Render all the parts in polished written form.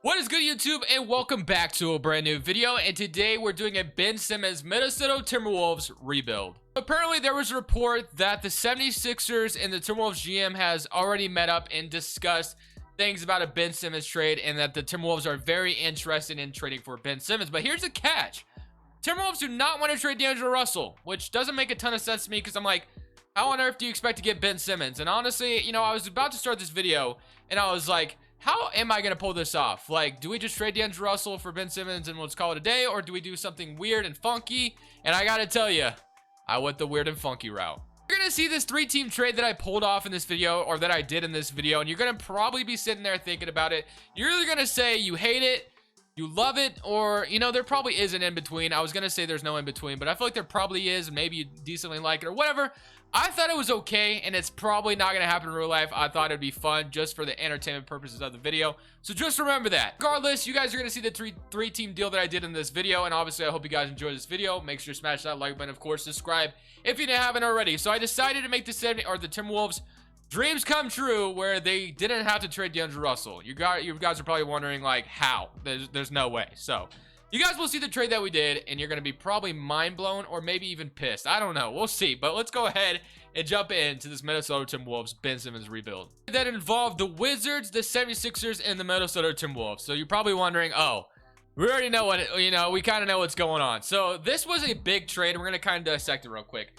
What is good, YouTube, and welcome back to a brand new video. And today we're doing a Ben Simmons Minnesota Timberwolves rebuild. Apparently there was a report that the 76ers and the Timberwolves GM has already met up and discussed things about a Ben Simmons trade, and that the Timberwolves are very interested in trading for Ben Simmons. But here's the catch. Timberwolves do not want to trade D'Angelo Russell, which doesn't make a ton of sense to me, because I'm like, how on earth do you expect to get Ben Simmons? And honestly, you know, I was about to start this video and I was like, how am I going to pull this off? Like, do we just trade D'Angelo Russell for Ben Simmons and let's call it a day? Or do we do something weird and funky? And I got to tell you, I went the weird and funky route. You're going to see this 3-team trade that I pulled off in this video, or that I did in this video, and you're going to probably be sitting there thinking about it. You're either going to say you hate it, you love it, or, you know, there probably is an in-between. I was going to say there's no in-between, but I feel like there probably is, and maybe you decently like it or whatever. I thought it was okay, and it's probably not going to happen in real life. I thought it'd be fun just for the entertainment purposes of the video. So just remember that. Regardless, you guys are going to see the three-team deal that I did in this video, and obviously I hope you guys enjoyed this video. Make sure to smash that like button, of course, subscribe if you haven't already. So I decided to make the Timberwolves dreams come true, where they didn't have to trade D'Angelo Russell. You guys are probably wondering, like, how? There's no way. So you guys will see the trade that we did, and you're going to be probably mind blown or maybe even pissed. I don't know. We'll see. But let's go ahead and jump into this Minnesota Timberwolves Ben Simmons rebuild. That involved the Wizards, the 76ers, and the Minnesota Timberwolves. So you're probably wondering, oh, we already know what we kind of know what's going on. So this was a big trade. We're going to kind of dissect it real quick.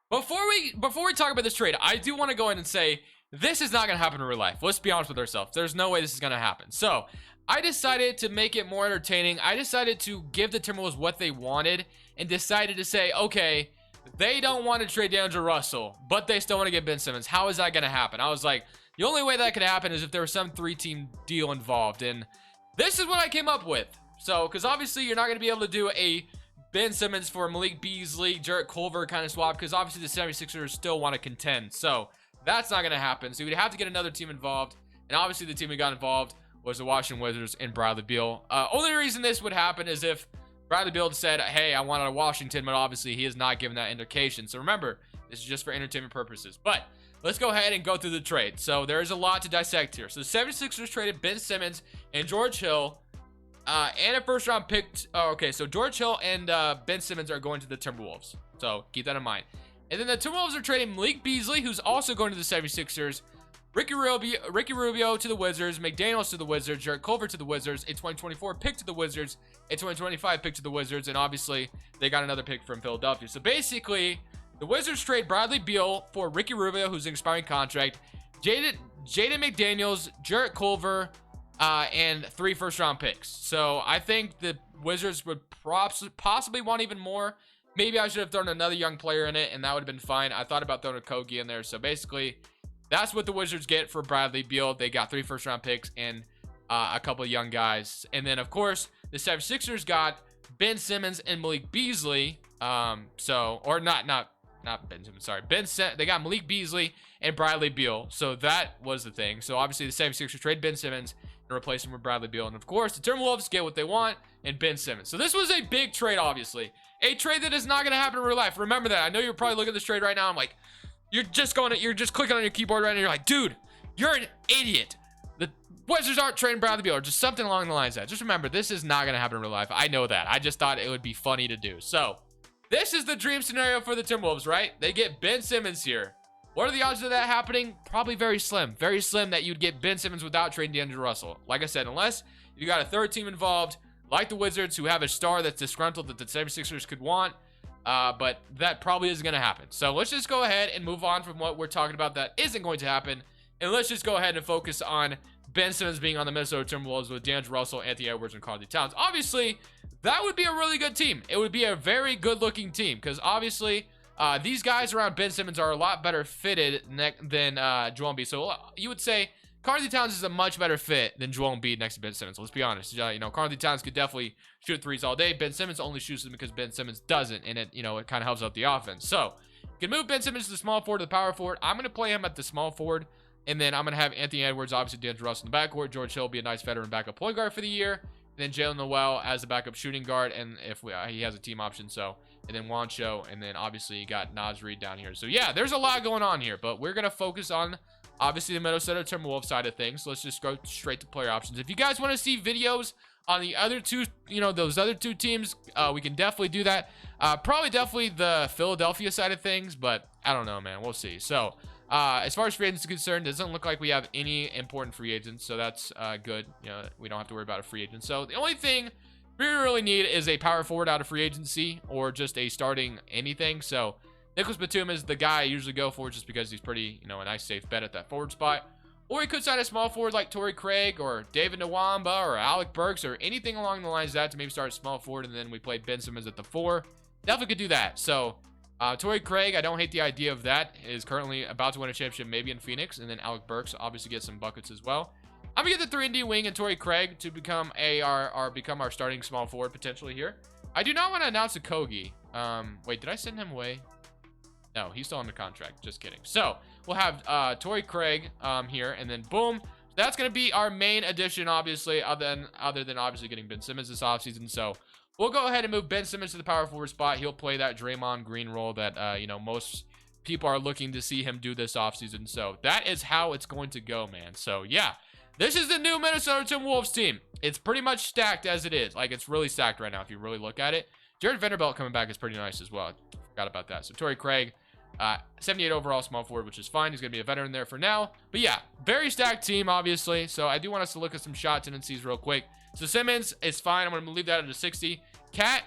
Before we talk about this trade, I do want to go in and say this is not going to happen in real life. Let's be honest with ourselves. There's no way this is going to happen. So I decided to make it more entertaining. I decided to give the Timberwolves what they wanted, and decided to say, okay, they don't want to trade D'Angelo Russell, but they still want to get Ben Simmons. How is that going to happen? I was like, the only way that could happen is if there was some 3-team deal involved, and this is what I came up with. So, because obviously you're not going to be able to do a Ben Simmons for Malik Beasley, Jarrett Culver kind of swap, because obviously the 76ers still want to contend. So that's not going to happen. So you'd have to get another team involved, and obviously the team that got involved was the Washington Wizards and Bradley Beal. Only reason this would happen is if Bradley Beal said, hey, I want out of Washington, but obviously he has not given that indication. So remember, this is just for entertainment purposes. But let's go ahead and go through the trade. So there is a lot to dissect here. So the 76ers traded Ben Simmons and George Hill, and a first-round pick. Okay, so George Hill and Ben Simmons are going to the Timberwolves. So keep that in mind. And then the Timberwolves are trading Malik Beasley, who's also going to the 76ers, Ricky Rubio to the Wizards, McDaniels to the Wizards, Jarrett Culver to the Wizards, a 2024 pick to the Wizards, a 2025 pick to the Wizards, and obviously they got another pick from Philadelphia. So basically, the Wizards trade Bradley Beal for Ricky Rubio, who's an expiring contract, Jaden McDaniels, Jarrett Culver, and 3 first-round picks. So I think the Wizards would possibly want even more. Maybe I should have thrown another young player in it, and that would have been fine. I thought about throwing a Kogi in there. So basically, that's what the Wizards get for Bradley Beal. They got 3 first-round picks and a couple of young guys. And then, of course, the 76ers got Ben Simmons and Malik Beasley. Not Ben Simmons, sorry. They got Malik Beasley and Bradley Beal. So that was the thing. So obviously the 76ers trade Ben Simmons and replace him with Bradley Beal. And of course, the Timberwolves get what they want and Ben Simmons. So this was a big trade, obviously. A trade that is not going to happen in real life. Remember that. I know you're probably looking at this trade right now. I'm like, you're just clicking on your keyboard right now. You're like, dude, you're an idiot. The Wizards aren't trading Bradley Beal, or just something along the lines of that. Just remember, this is not going to happen in real life. I know that. I just thought it would be funny to do. So this is the dream scenario for the Timberwolves, right? They get Ben Simmons here. What are the odds of that happening? Probably very slim. Very slim that you'd get Ben Simmons without trading D'Angelo Russell. Like I said, unless you got a third team involved, like the Wizards, who have a star that's disgruntled that the 76ers could want. But that probably isn't going to happen. So let's just go ahead and move on from what we're talking about that isn't going to happen. And let's just go ahead and focus on Ben Simmons being on the Minnesota Timberwolves with D'Angelo Russell, Anthony Edwards, and Karl-Anthony Towns. Obviously, that would be a really good team. It would be a very good-looking team, because obviously these guys around Ben Simmons are a lot better fitted than Joel Embiid. So you would say Karl-Anthony Towns is a much better fit than Joel Embiid next to Ben Simmons. Let's be honest. Karl-Anthony Towns could definitely shoot threes all day. Ben Simmons only shoots them because Ben Simmons doesn't, and it kind of helps out the offense. So you can move Ben Simmons to the small forward, to the power forward. I'm going to play him at the small forward, and then I'm going to have Anthony Edwards, obviously D'Angelo Russell in the backcourt. George Hill will be a nice veteran backup point guard for the year. And then Jalen Noel as the backup shooting guard, and if he has a team option. So, and then Juancho, and then obviously you got Naz Reid down here. So yeah, there's a lot going on here, but we're going to focus on obviously the Minnesota Timberwolves side of things. Let's just go straight to player options. If you guys want to see videos on the other two, those other two teams, we can definitely do that. Definitely the Philadelphia side of things, but I don't know, man. We'll see. So, as far as free agents are concerned, it doesn't look like we have any important free agents, so that's good. We don't have to worry about a free agent. So the only thing we really need is a power forward out of free agency or just a starting anything. So Nicholas Batum is the guy I usually go for just because he's pretty, a nice safe bet at that forward spot. Or he could sign a small forward like Torrey Craig or David Nwamba or Alec Burks or anything along the lines of that to maybe start a small forward, and then we play Ben Simmons at the 4. Definitely could do that. So Torrey Craig, I don't hate the idea of that. Is currently about to win a championship maybe in Phoenix, and then Alec Burks obviously get some buckets as well. I'm gonna get the 3-and-D wing and Torrey Craig to become our starting small forward potentially here. I do not want to announce a Kogi. Wait, did I send him away? No, he's still under contract. Just kidding. So we'll have Torrey Craig here, and then boom. That's gonna be our main addition, obviously, other than obviously getting Ben Simmons this offseason. So we'll go ahead and move Ben Simmons to the power forward spot. He'll play that Draymond Green role that most people are looking to see him do this offseason. So that is how it's going to go, man. So yeah. This is the new Minnesota Timberwolves team. It's pretty much stacked as it is. Like, it's really stacked right now if you really look at it. Jared Vanderbilt coming back is pretty nice as well. Forgot about that. So, Torrey Craig, 78 overall small forward, which is fine. He's going to be a veteran there for now. But, yeah, very stacked team, obviously. So, I do want us to look at some shot tendencies real quick. So, Simmons is fine. I'm going to leave that at a 60. Cat,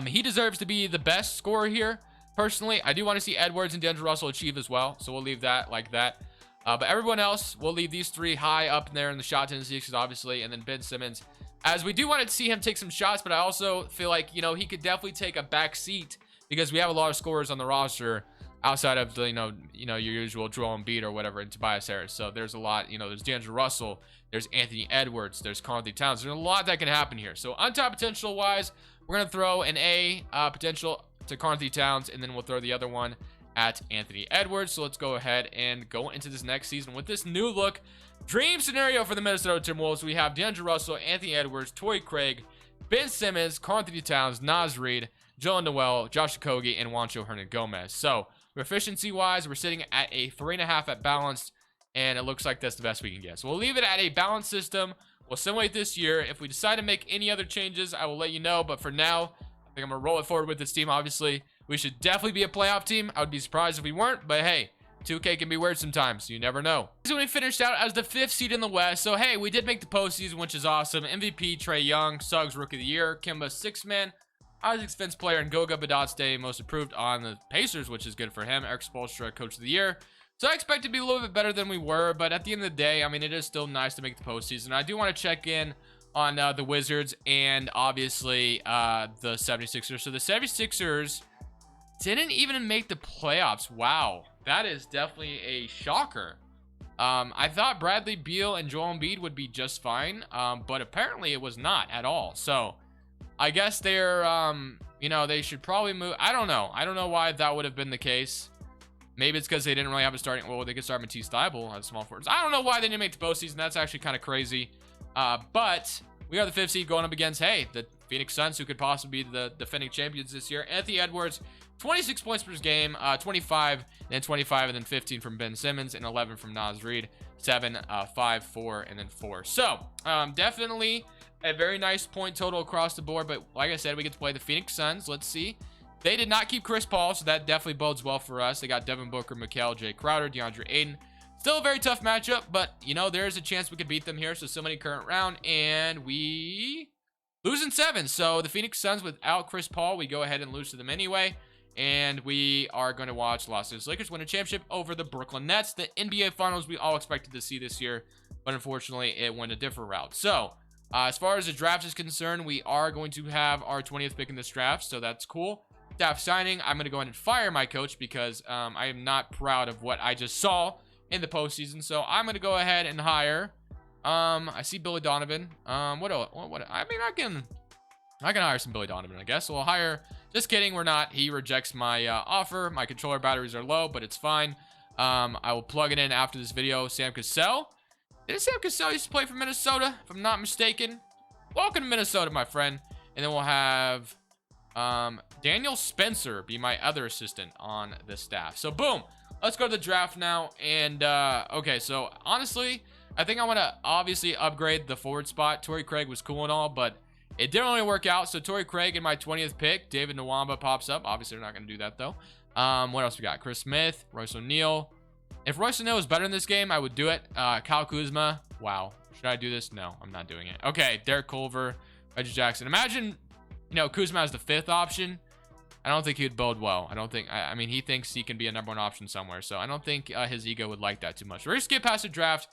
he deserves to be the best scorer here. Personally, I do want to see Edwards and D'Angelo Russell achieve as well. So, we'll leave that like that. But everyone else, we'll leave these 3 high up in there in the shot tendencies, obviously, and then Ben Simmons, as we do want to see him take some shots, but I also feel like, he could definitely take a back seat because we have a lot of scorers on the roster outside of the, your usual Joel Embiid or whatever, and Tobias Harris. So there's a lot, there's D'Angelo Russell, there's Anthony Edwards, there's Karl Anthony Towns. There's a lot that can happen here. So on top potential wise, we're going to throw an A potential to Karl Anthony Towns, and then we'll throw the other one at Anthony Edwards. So let's go ahead and go into this next season with this new look dream scenario for the Minnesota Timberwolves. We have D'Angelo Russell, Anthony Edwards, Torrey Craig, Ben Simmons, Karl Anthony Towns, Naz Reid, Joel Noel, Josh Okogie, and Juancho Hernan-Gomez. So efficiency wise, we're sitting at a 3.5 at balanced, and it looks like that's the best we can get. So we'll leave it at a balanced system. We'll simulate this year. If we decide to make any other changes, I will let you know. But for now, I think I'm gonna roll it forward with this team. Obviously, we should definitely be a playoff team. I would be surprised if we weren't, but hey, 2K can be weird sometimes, so you never know. So we finished out as the 5th seed in the West. So hey, we did make the postseason, which is awesome. MVP, Trae Young, Suggs, Rookie of the Year, Kemba, 6th man, Isaac's Defense Player, and Goga Badotste, most improved on the Pacers, which is good for him. Eric Spoelstra, Coach of the Year. So I expect to be a little bit better than we were, but at the end of the day, I mean, it is still nice to make the postseason. I do want to check in on the Wizards and obviously the 76ers. So the 76ers didn't even make the playoffs. Wow, that is definitely a shocker. I thought Bradley Beal and Joel Embiid would be just fine, but apparently it was not at all. So I guess they're, they should probably move. I don't know. I don't know why that would have been the case. Maybe it's because they didn't really have a starting. Well, they could start Matisse Thybulle at small forwards. I don't know why they didn't make the postseason. That's actually kind of crazy. But we are the 5th seed going up against, hey, the Phoenix Suns, who could possibly be the defending champions this year. Anthony Edwards, 26 points per game, 25, and then 25, and then 15 from Ben Simmons, and 11 from Naz Reid, 7, 5, 4, and then 4. So, definitely a very nice point total across the board. But like I said, we get to play the Phoenix Suns. Let's see. They did not keep Chris Paul, so that definitely bodes well for us. They got Devin Booker, Mikal, Jay Crowder, DeAndre Ayton. Still a very tough matchup, but, there is a chance we could beat them here. So, somebody current round, and we lose in 7. So, the Phoenix Suns without Chris Paul, we go ahead and lose to them anyway. And we are going to watch Los Angeles Lakers win a championship over the Brooklyn Nets. The NBA Finals we all expected to see this year, but unfortunately, it went a different route. So, as far as the draft is concerned, we are going to have our 20th pick in this draft, so that's cool. Staff signing, I'm going to go ahead and fire my coach because I am not proud of what I just saw in the postseason. So I'm going to go ahead and hire. I see Billy Donovan. What? I mean, I can hire some Billy Donovan, I guess. So we'll hire. Just kidding, we're not. He rejects my offer. My controller batteries are low, but it's fine. I will plug it in after this video. Sam Cassell. Didn't Sam Cassell used to play for Minnesota, if I'm not mistaken? Welcome to Minnesota, my friend. And then we'll have Daniel Spencer be my other assistant on the staff. So boom, let's go to the draft now. And okay, so honestly, I think I want to obviously upgrade the forward spot. Torrey Craig was cool and all, but it didn't really work out. So Torrey Craig in my 20th pick. David Nwamba pops up. Obviously, we're not going to do that though. What else we got? Chris Smith, Royce O'Neal. If Royce O'Neal was better in this game, I would do it. Kyle Kuzma. Wow. Should I do this? No, I'm not doing it. Okay, Derek Culver, Reggie Jackson. Imagine, you know, Kuzma as the 5th option. I don't think he would bode well. I don't think, I mean, he thinks he can be a #1 option somewhere. So I don't think his ego would like that too much. We're going to skip past the draft.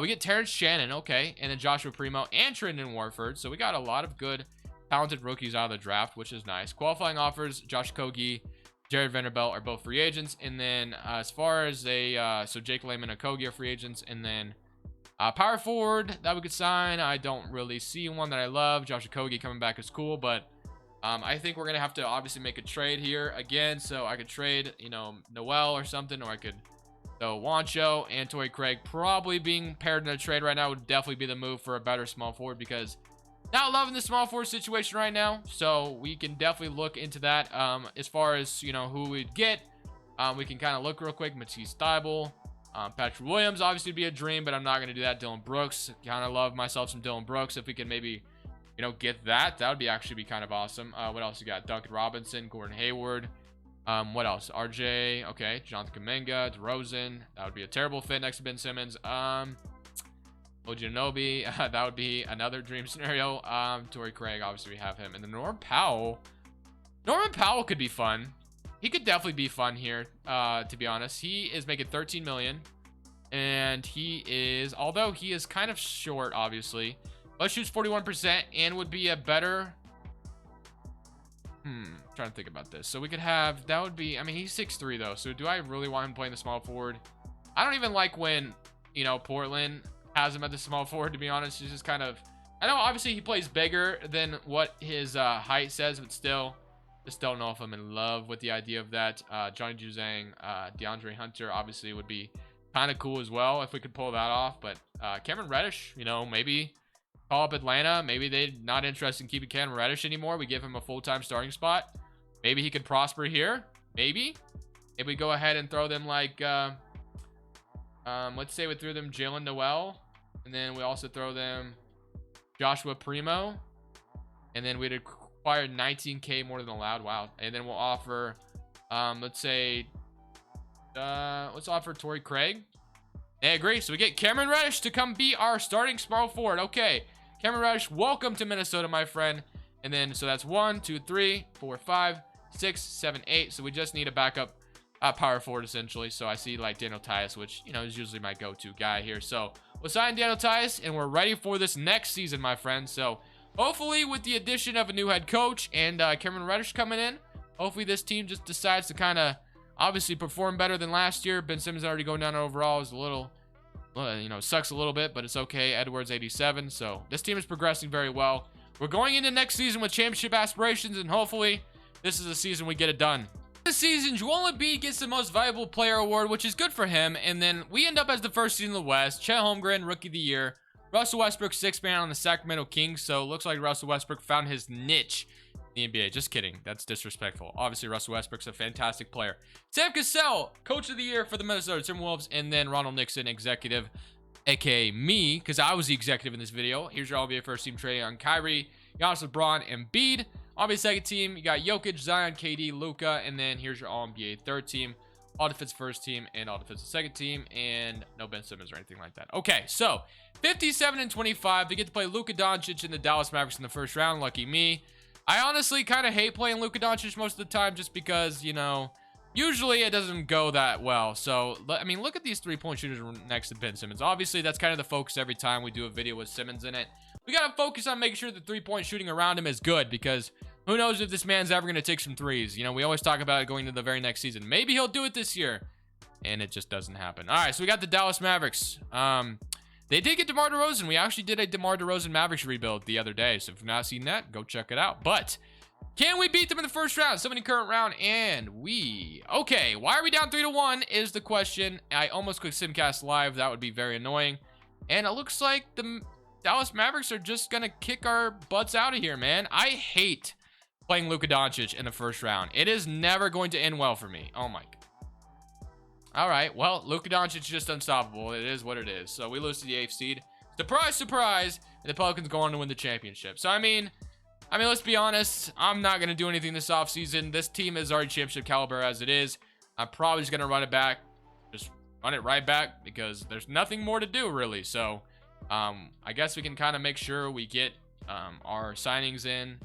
We get Terrence Shannon, okay, and then Joshua Primo and Trendon Warford. So we got a lot of good, talented rookies out of the draft, which is nice. Qualifying offers, Josh Kogi, Jared Vanderbilt are both free agents. And then as far as so Jake Layman and Kogi are free agents. And then power forward that we could sign, I don't really see one that I love. Josh Kogi coming back is cool, but I think we're going to have to obviously make a trade here again. So I could trade, you know, Noel or something, or I could, so Wancho and Torrey Craig probably being paired in a trade right now would definitely be the move for a better small forward, because not loving the small forward situation right now. So we can definitely look into that. As far as, you know, who we'd get, we can kind of look real quick. Matisse Thybulle, Patrick Williams obviously would be a dream, but I'm not going to do that. Dylan Brooks, kind of love myself some Dylan Brooks. If we can maybe, you know, get that would be actually be kind of awesome. What else you got? Duncan Robinson, Gordon Hayward. What else? RJ, okay, Jonathan Kuminga, DeRozan. That would be a terrible fit next to Ben Simmons. Ojanobi, that would be another dream scenario. Torrey Craig, obviously we have him. And then Norman Powell could be fun. He could definitely be fun here, to be honest. He is making 13 million, and he is, although he is kind of short, obviously, but shoots 41% and would be a better, trying to think about this. So we could have, that would be, I mean, he's 6'3" though, so do I really want him playing the small forward? I don't even like when, you know, Portland has him at the small forward, to be honest. He's just kind of, I know obviously he plays bigger than what his height says, but still, just don't know if I'm in love with the idea of that. Johnny Juzang, DeAndre Hunter obviously would be kind of cool as well if we could pull that off. But Cameron Reddish, you know, maybe call up Atlanta. Maybe they're not interested in keeping Cameron Reddish anymore. We give him a full-time starting spot. Maybe he could prosper here. Maybe if we go ahead and throw them like, let's say we threw them Jalen Noel, and then we also throw them Joshua Primo, and then we'd acquire 19K more than allowed. Wow. And then we'll offer, let's say, let's offer Torrey Craig. I agree. So we get Cameron Reddish to come be our starting small forward. Okay, Cameron Reddish, welcome to Minnesota, my friend. And then, so that's 1, 2, 3, 4, 5, 6, 7, 8. So we just need a backup power forward, essentially. So I see like Daniel Tice, which, you know, is usually my go-to guy here. So we'll sign Daniel Tice, and we're ready for this next season, my friend. So hopefully with the addition of a new head coach and Cameron Reddish coming in, hopefully this team just decides to kind of obviously perform better than last year. Ben Simmons already going down overall is a little, you know, sucks a little bit, but it's okay. Edwards 87. So this team is progressing very well. We're going into next season with championship aspirations, and hopefully this is the season we get it done. This season, Joel Embiid gets the most valuable player award, which is good for him. And then we end up as the first seed in the West. Chet Holmgren, rookie of the year. Russell Westbrook, 6th man on the Sacramento Kings. So it looks like Russell Westbrook found his niche in the NBA. Just kidding. That's disrespectful. Obviously, Russell Westbrook's a fantastic player. Sam Cassell, coach of the year for the Minnesota Timberwolves. And then Ronald Nixon, executive, aka me, because I was the executive in this video. Here's your all-NBA first team trading on Kyrie, Giannis, LeBron, and Embiid. All-NBA second team, you got Jokic, Zion, KD, Luka, and then here's your all-NBA third team, all defense first team, and all defense second team, and no Ben Simmons or anything like that. Okay, so 57 and 25. They get to play Luka Doncic in the Dallas Mavericks in the first round. Lucky me. I honestly kind of hate playing Luka Doncic most of the time just because, you know, usually it doesn't go that well. So, I mean, look at these three-point shooters next to Ben Simmons. Obviously, that's kind of the focus every time we do a video with Simmons in it. We got to focus on making sure the three-point shooting around him is good, because who knows if this man's ever going to take some threes. You know, we always talk about it going into the very next season. Maybe he'll do it this year, and it just doesn't happen. All right, so we got the Dallas Mavericks. They did get DeMar DeRozan. We actually did a DeMar DeRozan Mavericks rebuild the other day, so if you've not seen that, go check it out. But can we beat them in the first round? 70 current round, and okay, why are we down 3-1 is the question. I almost clicked Simcast Live. That would be very annoying. And it looks like the Dallas Mavericks are just going to kick our butts out of here, man. I hate playing Luka Doncic in the first round. It is never going to end well for me. Oh my God. All right. Well, Luka Doncic is just unstoppable. It is what it is. So we lose to the 8th seed. Surprise, surprise. And the Pelicans go on to win the championship. So, I mean, let's be honest. I'm not going to do anything this offseason. This team is already championship caliber as it is. I'm probably just going to run it back. Just run it right back because there's nothing more to do, really. So, I guess we can kind of make sure we get our signings in.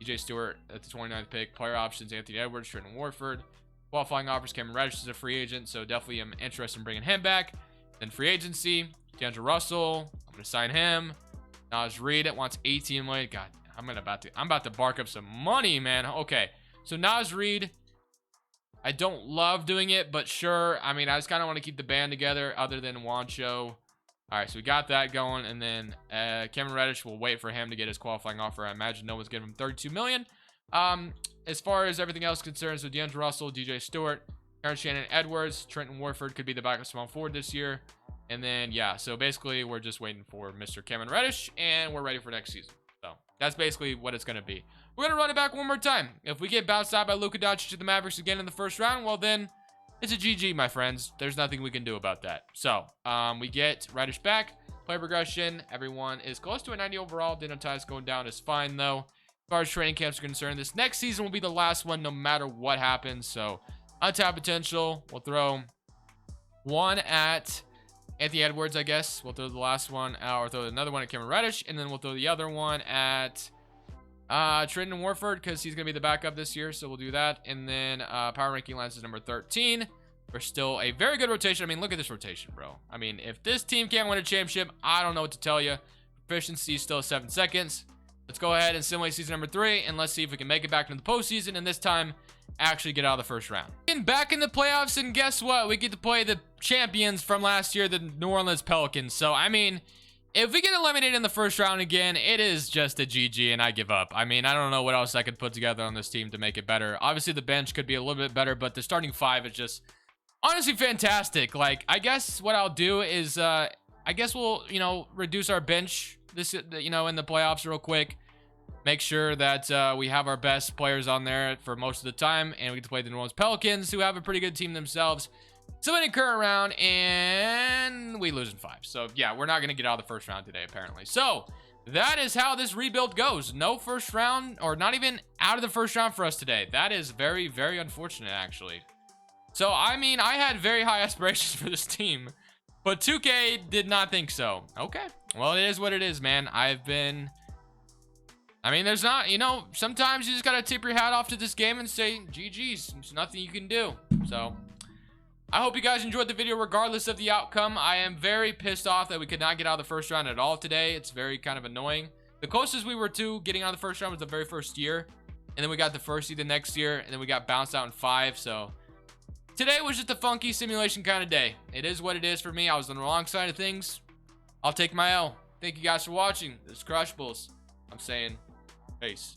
DJ Stewart at the 29th pick. Player options, Anthony Edwards, Trenton Warford. Qualifying offers, Cameron Reddish is a free agent, so definitely am interested in bringing him back. Then free agency, D'Angelo Russell. I'm going to sign him. Naz Reid wants 18 million. God, I'm about to bark up some money, man. Okay, so Naz Reid, I don't love doing it, but sure. I mean, I just kind of want to keep the band together other than Juancho. All right, so we got that going, and then Cameron Reddish, will wait for him to get his qualifying offer. I imagine no one's giving him 32 million. As far as everything else concerns, so D'Angelo Russell, DJ Stewart, Aaron Shannon Edwards, Trenton Warford could be the backup small forward this year. And then, yeah, so basically we're just waiting for Mr. Cameron Reddish, and we're ready for next season. So that's basically what it's going to be. We're going to run it back one more time. If we get bounced out by Luka Doncic to the Mavericks again in the first round, well then, it's a GG, my friends. There's nothing we can do about that. So, we get Reddish back. Play progression. Everyone is close to a 90 overall. Dino ties going down is fine, though. As far as training camps are concerned, this next season will be the last one no matter what happens. So, untapped potential. We'll throw one at Anthony Edwards, I guess. We'll throw the last one out, or throw another one at Cameron Reddish, and then we'll throw the other one at Trenton Warford, because he's going to be the backup this year, so we'll do that. And then power ranking lines is number 13. We're still a very good rotation. I mean, look at this rotation, bro. I mean, if this team can't win a championship, I don't know what to tell you. Proficiency is still 7 seconds. Let's go ahead and simulate season number 3, and let's see if we can make it back into the postseason, and this time actually get out of the first round. And back in the playoffs, and guess what? We get to play the champions from last year, the New Orleans Pelicans. So, I mean, if we get eliminated in the first round again, it is just a GG, and I give up. I mean, I don't know what else I could put together on this team to make it better. Obviously, the bench could be a little bit better, but the starting 5 is just honestly fantastic. Like, I guess what I'll do is, I guess we'll, reduce our bench this, in the playoffs real quick. Make sure that we have our best players on there for most of the time, and we get to play the New Orleans Pelicans, who have a pretty good team themselves. So in the current round, and we lose in 5. So yeah, we're not going to get out of the first round today, apparently. So that is how this rebuild goes. No first round, or not even out of the first round for us today. That is very, very unfortunate, actually. So, I mean, I had very high aspirations for this team, but 2K did not think so. Okay, well, it is what it is, man. There's not, sometimes you just gotta tip your hat off to this game and say, GG's, there's nothing you can do. So, I hope you guys enjoyed the video regardless of the outcome. I am very pissed off that we could not get out of the first round at all today. It's very kind of annoying. The closest we were to getting out of the first round was the very first year, and then we got the first seed the next year, and then we got bounced out in 5, so today was just a funky simulation kind of day. It is what it is for me. I was on the wrong side of things. I'll take my L. Thank you guys for watching. This is Crushables. I'm saying peace.